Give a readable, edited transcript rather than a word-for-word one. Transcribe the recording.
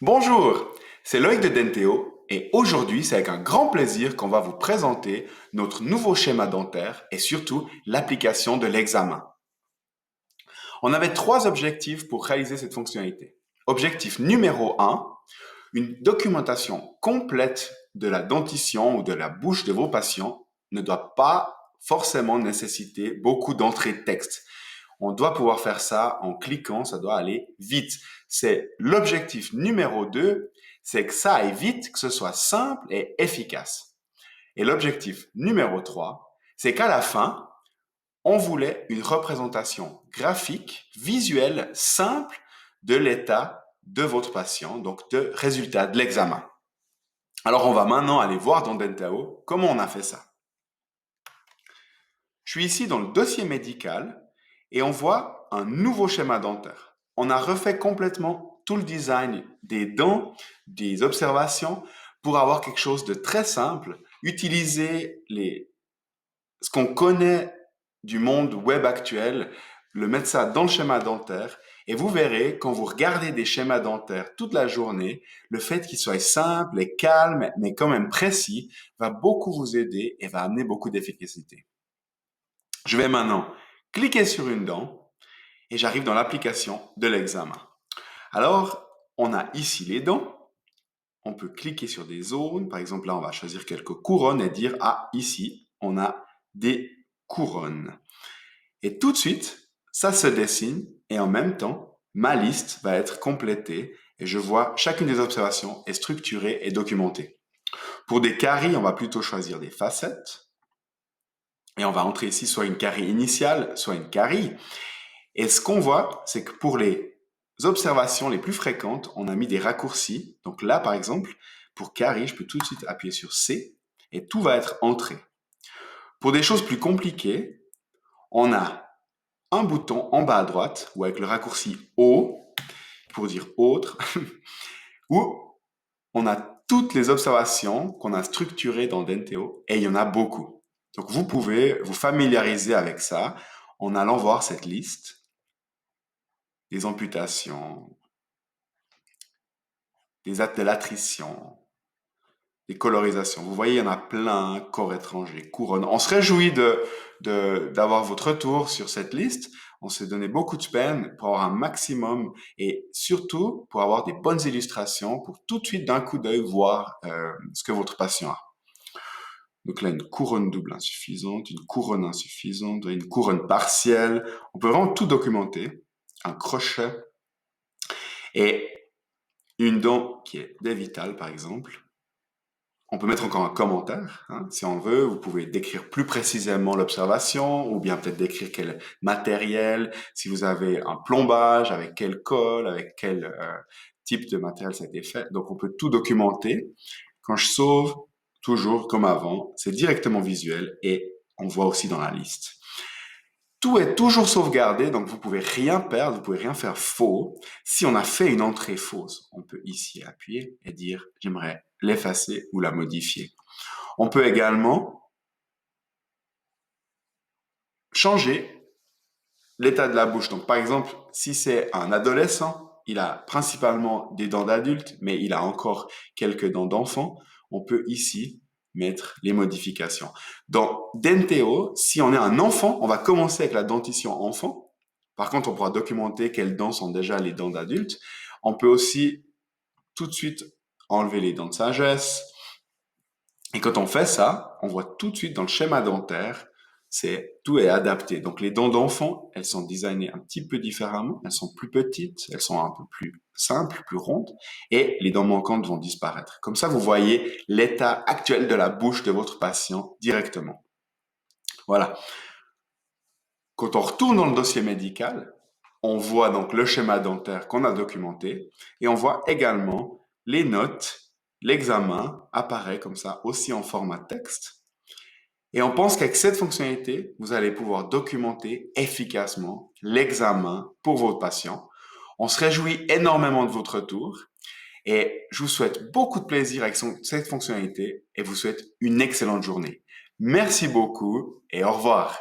Bonjour, c'est Loïc de Denteo et aujourd'hui c'est avec un grand plaisir qu'on va vous présenter notre nouveau schéma dentaire et surtout l'application de l'examen. On avait trois objectifs pour réaliser cette fonctionnalité. Objectif numéro un, une documentation complète de la dentition ou de la bouche de vos patients ne doit pas forcément nécessiter beaucoup d'entrées de texte. On doit pouvoir faire ça en cliquant, ça doit aller vite. C'est l'objectif numéro 2, c'est que ça aille vite, que ce soit simple et efficace. Et l'objectif numéro 3, c'est qu'à la fin, on voulait une représentation graphique, visuelle, simple de l'état de votre patient, donc de résultat de l'examen. Alors on va maintenant aller voir dans Dentao comment on a fait ça. Je suis ici dans le dossier médical et on voit un nouveau schéma dentaire. On a refait complètement tout le design des dents, des observations pour avoir quelque chose de très simple, utiliser ce qu'on connaît du monde web actuel, le mettre ça dans le schéma dentaire et vous verrez quand vous regardez des schémas dentaires toute la journée, le fait qu'ils soient simples et calmes mais quand même précis va beaucoup vous aider et va amener beaucoup d'efficacité. Je vais maintenant cliquer sur une dent et j'arrive dans l'application de l'examen. Alors, on a ici les dents. On peut cliquer sur des zones. Par exemple, là, on va choisir quelques couronnes et dire, ah, ici, on a des couronnes. Et tout de suite, ça se dessine et en même temps, ma liste va être complétée et je vois chacune des observations est structurée et documentée. Pour des caries, on va plutôt choisir des facettes. Et on va entrer ici soit une carie initiale, soit une carie. Et ce qu'on voit, c'est que pour les observations les plus fréquentes, on a mis des raccourcis. Donc là, par exemple, pour carie, je peux tout de suite appuyer sur C et tout va être entré. Pour des choses plus compliquées, on a un bouton en bas à droite ou avec le raccourci O pour dire autre, où on a toutes les observations qu'on a structurées dans Denteo et il y en a beaucoup. Donc vous pouvez vous familiariser avec ça en allant voir cette liste des amputations, de l'attrition, des colorisations. Vous voyez, il y en a plein, corps étranger, couronne. On se réjouit d'avoir votre retour sur cette liste. On s'est donné beaucoup de peine pour avoir un maximum et surtout pour avoir des bonnes illustrations pour tout de suite d'un coup d'œil voir ce que votre patient a. Donc là, une couronne double insuffisante, une couronne insuffisante, une couronne partielle. On peut vraiment tout documenter. Un crochet et une dent qui est dévitale, par exemple. On peut mettre encore un commentaire, hein, si on veut. Vous pouvez décrire plus précisément l'observation, ou bien peut-être décrire quel matériel, si vous avez un plombage, avec quel colle, avec quel type de matériel ça a été fait. Donc, on peut tout documenter. Quand je sauve, toujours comme avant, c'est directement visuel et on voit aussi dans la liste. Tout est toujours sauvegardé, donc vous pouvez rien perdre, vous pouvez rien faire faux. Si on a fait une entrée fausse, on peut ici appuyer et dire j'aimerais l'effacer ou la modifier. On peut également changer l'état de la bouche. Donc par exemple, si c'est un adolescent, il a principalement des dents d'adulte, mais il a encore quelques dents d'enfant, on peut ici mettre les modifications. Dans Denteo, si on est un enfant, on va commencer avec la dentition enfant. Par contre, on pourra documenter quelles dents sont déjà les dents d'adulte. On peut aussi tout de suite enlever les dents de sagesse. Et quand on fait ça, on voit tout de suite dans le schéma dentaire, tout est adapté. Donc les dents d'enfant, elles sont designées un petit peu différemment, elles sont plus petites, elles sont un peu plus simples, plus rondes, et les dents manquantes vont disparaître. Comme ça, vous voyez l'état actuel de la bouche de votre patient directement. Voilà. Quand on retourne dans le dossier médical, on voit donc le schéma dentaire qu'on a documenté et on voit également les notes, l'examen apparaît comme ça aussi en format texte. Et on pense qu'avec cette fonctionnalité, vous allez pouvoir documenter efficacement l'examen pour votre patient. On se réjouit énormément de votre retour et je vous souhaite beaucoup de plaisir avec cette fonctionnalité et vous souhaite une excellente journée. Merci beaucoup et au revoir.